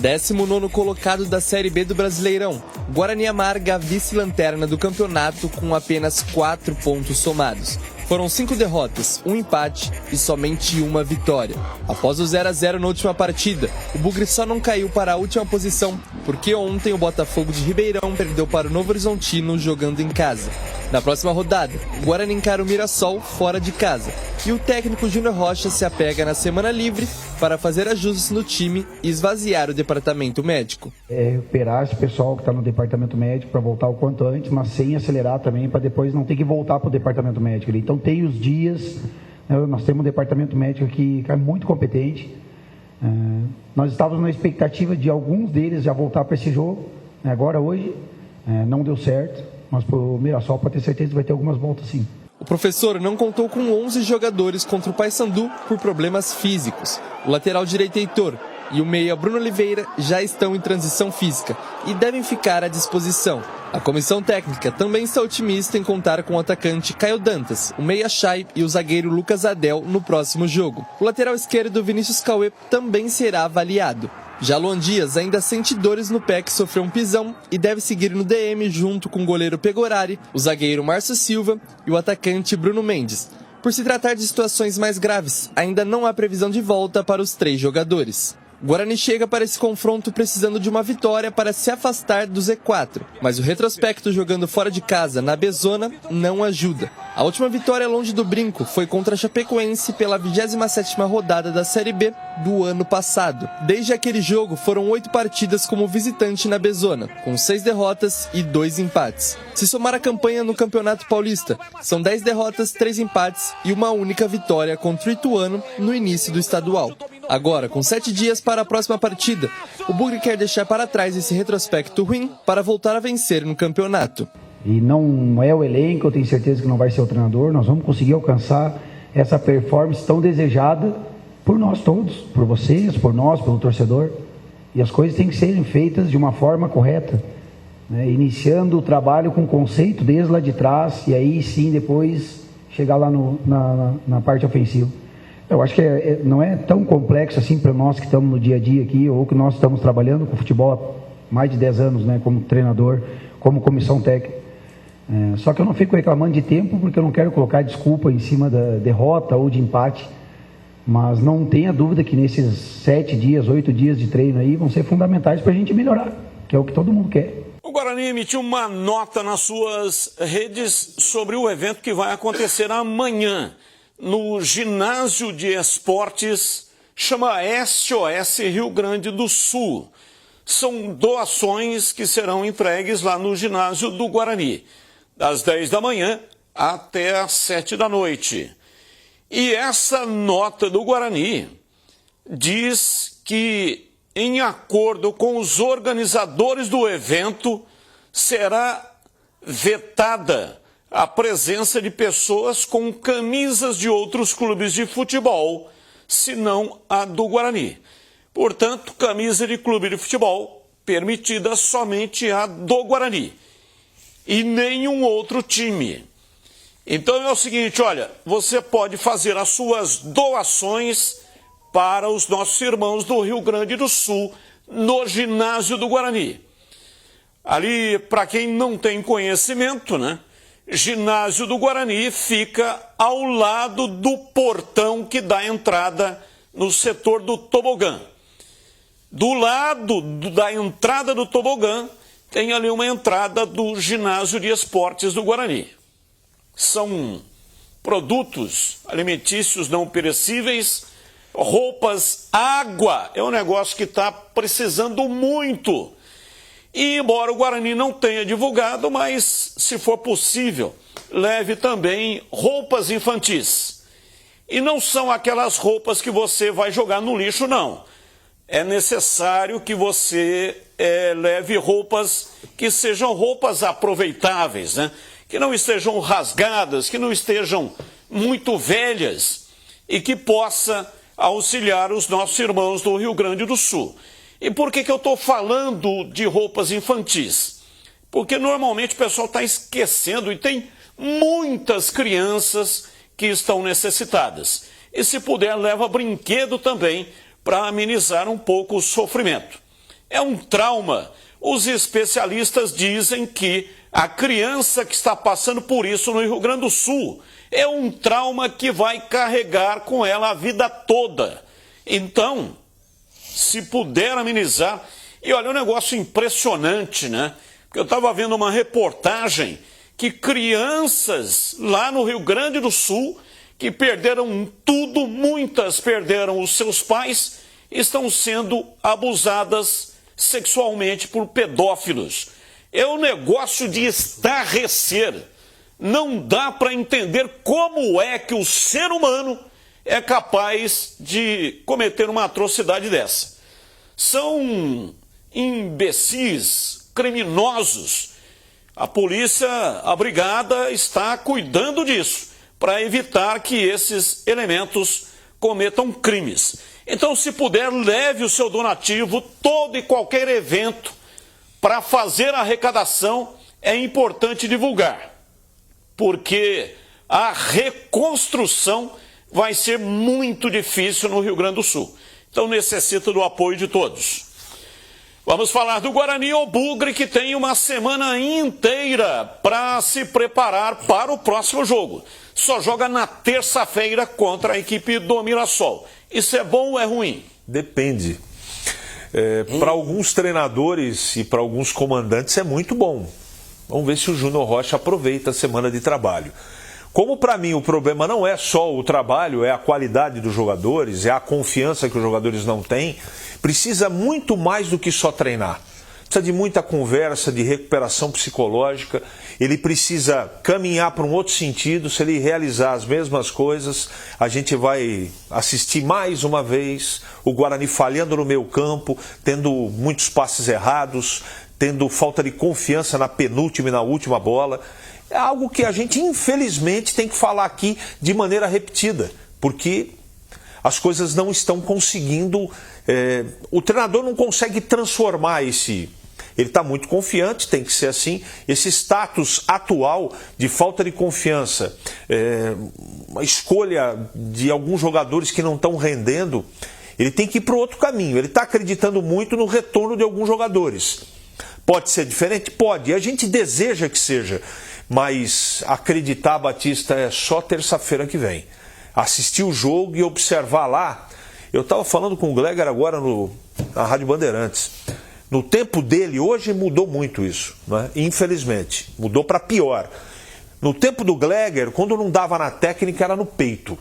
19º colocado da Série B do Brasileirão, Guarani amarga a vice-lanterna do campeonato com apenas 4 pontos somados. Foram 5 derrotas, 1 empate e somente 1 vitória. Após o 0-0 na última partida, o Bugre só não caiu para a última posição, porque ontem o Botafogo de Ribeirão perdeu para o Novo Horizontino jogando em casa. Na próxima rodada, o Guarani encara o Mirassol fora de casa, e o técnico Júnior Rocha se apega na semana livre para fazer ajustes no time e esvaziar o departamento médico. Recuperar esse pessoal que está no departamento médico para voltar o quanto antes, mas sem acelerar também, para depois não ter que voltar para o departamento médico. Então tem os dias, nós temos um departamento médico que é muito competente. Nós estávamos na expectativa de alguns deles já voltar para esse jogo, agora hoje, não deu certo, mas para o Mirassol pode ter certeza que vai ter algumas voltas sim. O professor não contou com 11 jogadores contra o Paysandu por problemas físicos. O lateral direito Heitor e o meia Bruno Oliveira já estão em transição física e devem ficar à disposição. A comissão técnica também está otimista em contar com o atacante Caio Dantas, o meia Chay e o zagueiro Lucas Adel no próximo jogo. O lateral esquerdo Vinícius Cauê também será avaliado. Já Luan Dias ainda sente dores no pé que sofreu um pisão e deve seguir no DM junto com o goleiro Pegorari, o zagueiro Márcio Silva e o atacante Bruno Mendes. Por se tratar de situações mais graves, ainda não há previsão de volta para os 3 jogadores. Guarani chega para esse confronto precisando de uma vitória para se afastar do Z4, mas o retrospecto jogando fora de casa, na B-Zona, não ajuda. A última vitória longe do brinco foi contra a Chapecoense pela 27ª rodada da Série B do ano passado. Desde aquele jogo foram 8 partidas como visitante na B-Zona, com 6 derrotas e 2 empates. Se somar a campanha no Campeonato Paulista, são 10 derrotas, 3 empates e uma única vitória contra o Ituano no início do estadual. Agora, com 7 dias para a próxima partida, o Bugre quer deixar para trás esse retrospecto ruim para voltar a vencer no campeonato. E não é o elenco, eu tenho certeza que não vai ser o treinador, nós vamos conseguir alcançar essa performance tão desejada por nós todos, por vocês, por nós, pelo torcedor. E as coisas têm que serem feitas de uma forma correta, iniciando o trabalho com conceito desde lá de trás e aí sim depois chegar lá na parte ofensiva. Eu acho que não é tão complexo assim para nós que estamos no dia a dia aqui, ou que nós estamos trabalhando com futebol há mais de 10 anos, como treinador, como comissão técnica. Só que eu não fico reclamando de tempo, porque eu não quero colocar desculpa em cima da derrota ou de empate, mas não tenha dúvida que nesses 7 dias, 8 dias de treino aí vão ser fundamentais para a gente melhorar, que é o que todo mundo quer. O Guarani emitiu uma nota nas suas redes sobre o evento que vai acontecer amanhã no Ginásio de Esportes, chama SOS Rio Grande do Sul. São doações que serão entregues lá no ginásio do Guarani, das 10 da manhã até as 7 da noite. E essa nota do Guarani diz que, em acordo com os organizadores do evento, será vetada a presença de pessoas com camisas de outros clubes de futebol, senão a do Guarani. Portanto, camisa de clube de futebol permitida somente a do Guarani e nenhum outro time. Então é o seguinte, olha, você pode fazer as suas doações para os nossos irmãos do Rio Grande do Sul no ginásio do Guarani. Ali, para quem não tem conhecimento, Ginásio do Guarani fica ao lado do portão que dá entrada no setor do tobogã. Do lado da entrada do tobogã, tem ali uma entrada do Ginásio de Esportes do Guarani. São produtos alimentícios não perecíveis, roupas, água. É um negócio que está precisando muito. E embora o Guarani não tenha divulgado, mas se for possível, leve também roupas infantis. E não são aquelas roupas que você vai jogar no lixo, não. É necessário que você leve roupas que sejam roupas aproveitáveis, que não estejam rasgadas, que não estejam muito velhas e que possa auxiliar os nossos irmãos do Rio Grande do Sul. E por que eu estou falando de roupas infantis? Porque normalmente o pessoal está esquecendo e tem muitas crianças que estão necessitadas. E se puder, leva brinquedo também para amenizar um pouco o sofrimento. é um trauma. Os especialistas dizem que a criança que está passando por isso no Rio Grande do Sul é um trauma que vai carregar com ela a vida toda. Então, se puder amenizar... E olha, um negócio impressionante, né? Porque eu estava vendo uma reportagem que crianças lá no Rio Grande do Sul, que perderam tudo, muitas perderam os seus pais, estão sendo abusadas sexualmente por pedófilos. É um negócio de estarrecer. Não dá para entender como é que o ser humano é capaz de cometer uma atrocidade dessa. São imbecis, criminosos. A polícia, a brigada, está cuidando disso, para evitar que esses elementos cometam crimes. Então, se puder, leve o seu donativo, todo e qualquer evento, para fazer a arrecadação, é importante divulgar, porque a reconstrução vai ser muito difícil no Rio Grande do Sul. Então, necessita do apoio de todos. Vamos falar do Guarani ou Bugre, que tem uma semana inteira para se preparar para o próximo jogo. Só joga na terça-feira contra a equipe do Mirassol. Isso é bom ou é ruim? Depende. Para alguns treinadores e para alguns comandantes é muito bom. Vamos ver se o Júnior Rocha aproveita a semana de trabalho. Como para mim o problema não é só o trabalho, é a qualidade dos jogadores, é a confiança que os jogadores não têm, precisa muito mais do que só treinar. Precisa de muita conversa, de recuperação psicológica, ele precisa caminhar para um outro sentido. Se ele realizar as mesmas coisas, a gente vai assistir mais uma vez o Guarani falhando no meio campo, tendo muitos passes errados, tendo falta de confiança na penúltima e na última bola. É algo que a gente, infelizmente, tem que falar aqui de maneira repetida, porque as coisas não estão conseguindo... o treinador não consegue transformar esse... Ele está muito confiante, tem que ser assim. Esse status atual de falta de confiança, uma escolha de alguns jogadores que não estão rendendo, ele tem que ir para o outro caminho. Ele está acreditando muito no retorno de alguns jogadores. Pode ser diferente? Pode. E a gente deseja que seja. Mas acreditar, Batista, é só terça-feira que vem. Assistir o jogo e observar lá. Eu estava falando com o Gleger agora na Rádio Bandeirantes. No tempo dele, hoje mudou muito isso, né? Infelizmente, mudou para pior. No tempo do Gleger, quando não dava na técnica, era no peito.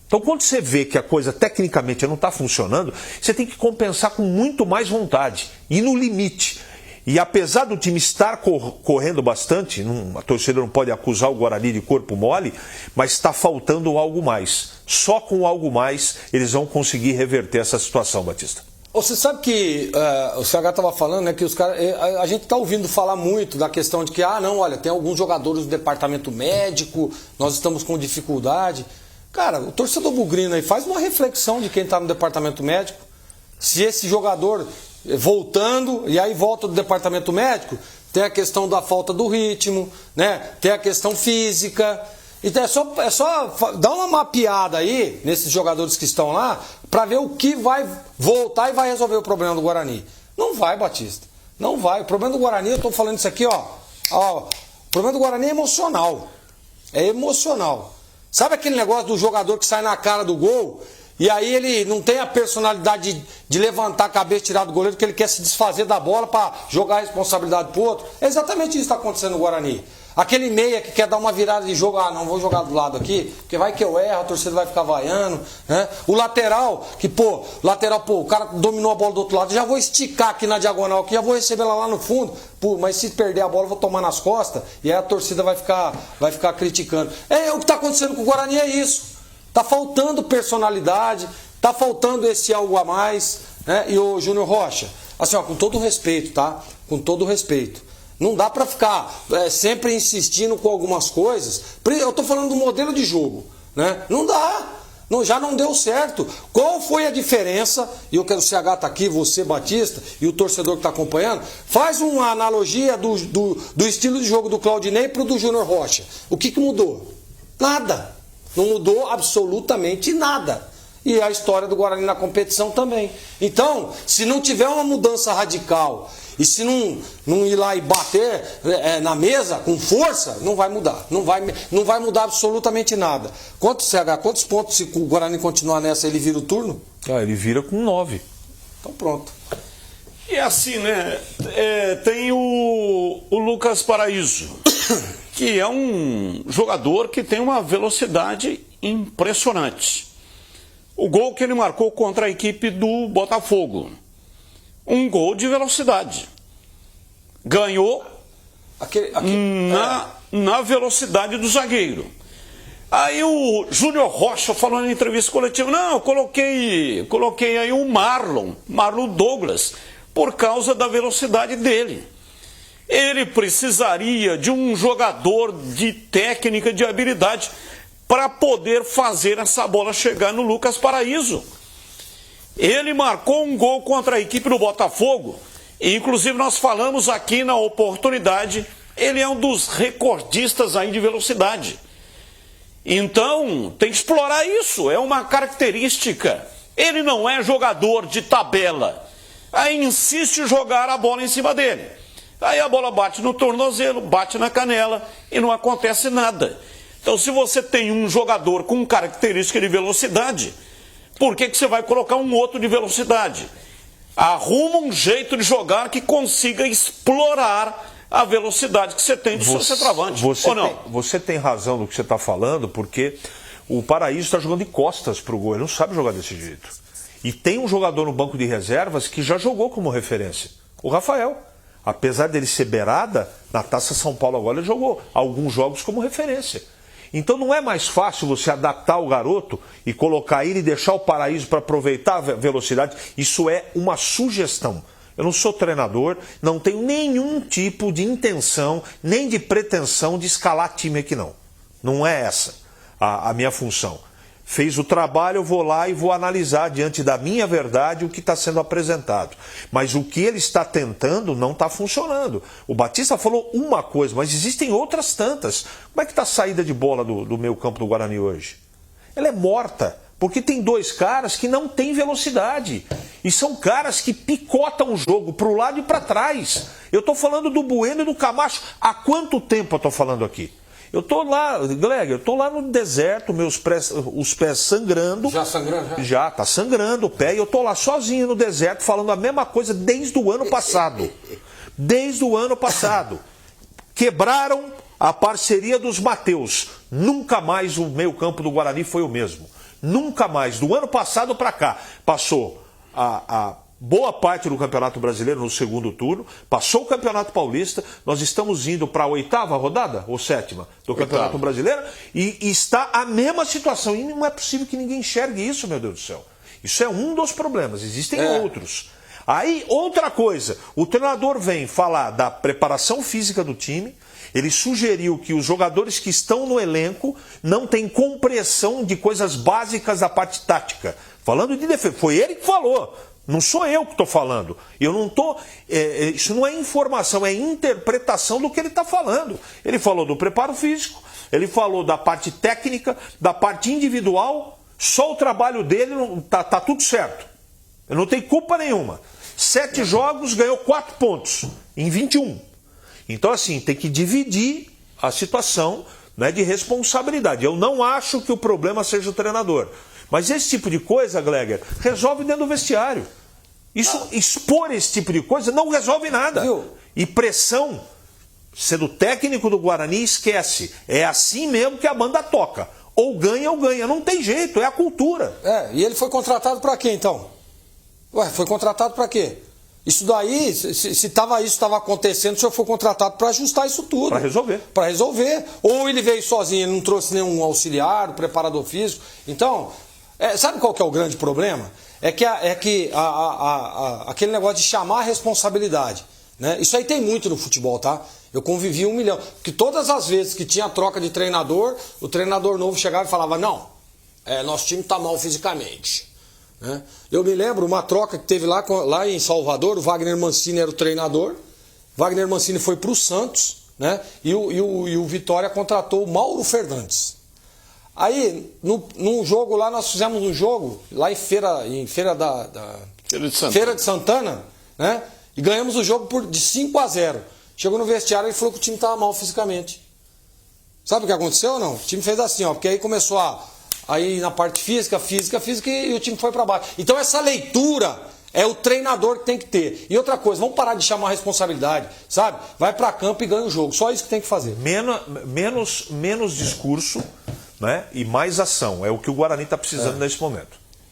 Então, quando você vê que a coisa tecnicamente não está funcionando, você tem que compensar com muito mais vontade, e no limite. E apesar do time estar correndo bastante, a torcida não pode acusar o Guarani de corpo mole, mas está faltando algo mais. Só com algo mais eles vão conseguir reverter essa situação, Batista. Você sabe que o CH estava falando, né, que os caras, a gente está ouvindo falar muito da questão de que, não, olha, tem alguns jogadores do departamento médico, nós estamos com dificuldade. Cara, o torcedor bugrino aí faz uma reflexão de quem está no departamento médico. Se esse jogador voltando, e aí volta do departamento médico, tem a questão da falta do ritmo, né? Tem a questão física. Então é só dar uma mapeada aí nesses jogadores que estão lá para ver o que vai voltar e vai resolver o problema do Guarani. Não vai, Batista. Não vai. O problema do Guarani, eu estou falando isso aqui, ó. O problema do Guarani é emocional. É emocional. Sabe aquele negócio do jogador que sai na cara do gol e aí ele não tem a personalidade de levantar a cabeça e tirar do goleiro, que ele quer se desfazer da bola para jogar a responsabilidade pro outro? É exatamente isso que está acontecendo no Guarani. Aquele meia que quer dar uma virada de jogo, não vou jogar do lado aqui, porque vai que eu erro, a torcida vai ficar vaiando, né? O lateral, o cara dominou a bola do outro lado, já vou esticar aqui na diagonal, que já vou receber ela lá no fundo, mas se perder a bola eu vou tomar nas costas, e aí a torcida vai ficar criticando. O que está acontecendo com o Guarani é isso. Está faltando personalidade, está faltando esse algo a mais, né? E o Júnior Rocha, assim, ó, com todo respeito, tá? Com todo respeito. Não dá para ficar sempre insistindo com algumas coisas. Eu estou falando do modelo de jogo, né? Não dá. Já não deu certo. Qual foi a diferença? E eu quero o CH tá aqui, você, Batista, e o torcedor que está acompanhando. Faz uma analogia do estilo de jogo do Claudinei para o do Júnior Rocha. O que mudou? Nada. Não mudou absolutamente nada. e a história do Guarani na competição também. Então, se não tiver uma mudança radical e se não ir lá e bater na mesa com força, não vai mudar. Não vai mudar absolutamente nada. Quantos pontos, se o Guarani continuar nessa, ele vira o turno? Ele vira com 9. Então pronto. E assim, né? Tem o Lucas Paraíso, que é um jogador que tem uma velocidade impressionante. O gol que ele marcou contra a equipe do Botafogo, um gol de velocidade. Ganhou na velocidade do zagueiro. Aí o Júnior Rocha falou na entrevista coletiva, não, eu coloquei aí o Marlon Douglas, por causa da velocidade dele. Ele precisaria de um jogador de técnica, de habilidade, para poder fazer essa bola chegar no Lucas Paraíso. Ele marcou um gol contra a equipe do Botafogo, e inclusive nós falamos aqui na oportunidade, ele é um dos recordistas aí de velocidade. Então, tem que explorar isso, é uma característica. Ele não é jogador de tabela. Aí insiste em jogar a bola em cima dele. Aí a bola bate no tornozelo, bate na canela e não acontece nada. Então, se você tem um jogador com característica de velocidade, por que você vai colocar um outro de velocidade? Arruma um jeito de jogar que consiga explorar a velocidade que você tem do seu centroavante, ou não? Você tem razão no que você está falando, porque o Paraíso está jogando de costas para o gol, ele não sabe jogar desse jeito. E tem um jogador no banco de reservas que já jogou como referência, o Rafael. Apesar dele ser beirada, na Taça São Paulo agora ele jogou alguns jogos como referência. Então não é mais fácil você adaptar o garoto e colocar ele e deixar o Paraíso para aproveitar a velocidade? Isso é uma sugestão. Eu não sou treinador, não tenho nenhum tipo de intenção, nem de pretensão de escalar time aqui não. Não é essa a minha função. Fez o trabalho, eu vou lá e vou analisar diante da minha verdade o que está sendo apresentado. Mas o que ele está tentando não está funcionando. O Batista falou uma coisa, mas existem outras tantas. Como é que está a saída de bola do meio campo do Guarani hoje? Ela é morta, porque tem dois caras que não têm velocidade. E são caras que picotam o jogo para o lado e para trás. Eu estou falando do Bueno e do Camacho. Há quanto tempo eu estou falando aqui? Eu estou lá, Gleger, eu estou lá no deserto, os pés sangrando. Já sangrando? Já, está sangrando o pé. E eu estou lá sozinho no deserto falando a mesma coisa desde o ano passado. Desde o ano passado. Quebraram a parceria dos Mateus. Nunca mais o meio campo do Guarani foi o mesmo. Nunca mais. Do ano passado para cá. Passou a boa parte do Campeonato Brasileiro no segundo turno, passou o Campeonato Paulista, nós estamos indo para a 8ª rodada, ou 7ª, do Campeonato Brasileiro, e está a mesma situação. E não é possível que ninguém enxergue isso, meu Deus do céu. Isso é um dos problemas, existem outros. Aí, outra coisa, o treinador vem falar da preparação física do time, ele sugeriu que os jogadores que estão no elenco não têm compreensão de coisas básicas da parte tática. Falando de defesa, foi ele que falou. Não sou eu que estou falando. Eu não estou. Isso não é informação, é interpretação do que ele está falando. Ele falou do preparo físico, ele falou da parte técnica, da parte individual. Só o trabalho dele tá tudo certo. Eu não tenho culpa nenhuma. 7 jogos, ganhou 4 pontos em 21. Então, assim, tem que dividir a situação, né, de responsabilidade. Eu não acho que o problema seja o treinador. Mas esse tipo de coisa, Gleger, resolve dentro do vestiário. Expor esse tipo de coisa não resolve nada. Viu? E pressão, sendo técnico do Guarani, esquece. É assim mesmo que a banda toca. Ou ganha ou ganha. Não tem jeito, é a cultura. E ele foi contratado para quê, então? Ué, foi contratado para quê? Isso daí, se isso estava acontecendo, o senhor foi contratado para ajustar isso tudo. Para resolver. Para resolver. Ou ele veio sozinho, ele não trouxe nenhum auxiliar, preparador físico. Então, sabe qual que é o grande problema? Aquele negócio de chamar a responsabilidade. Né? Isso aí tem muito no futebol, tá? Eu convivi 1 milhão. Porque todas as vezes que tinha troca de treinador, o treinador novo chegava e falava, não, nosso time está mal fisicamente. Né? Eu me lembro uma troca que teve lá em Salvador, o Wagner Mancini era o treinador, Wagner Mancini foi para o Santos, né? E o Vitória contratou o Mauro Fernandes. Aí, num jogo lá, nós fizemos um jogo, lá em Feira de Santana, né? E ganhamos o jogo de 5-0. Chegou no vestiário e falou que o time estava mal fisicamente. Sabe o que aconteceu ou não? O time fez assim, ó, porque aí começou aí na parte física, e o time foi para baixo. Então essa leitura é o treinador que tem que ter. E outra coisa, vamos parar de chamar a responsabilidade, sabe? Vai para campo e ganha o jogo. Só isso que tem que fazer. Menos discurso, né? E mais ação. É o que o Guarani está precisando nesse momento.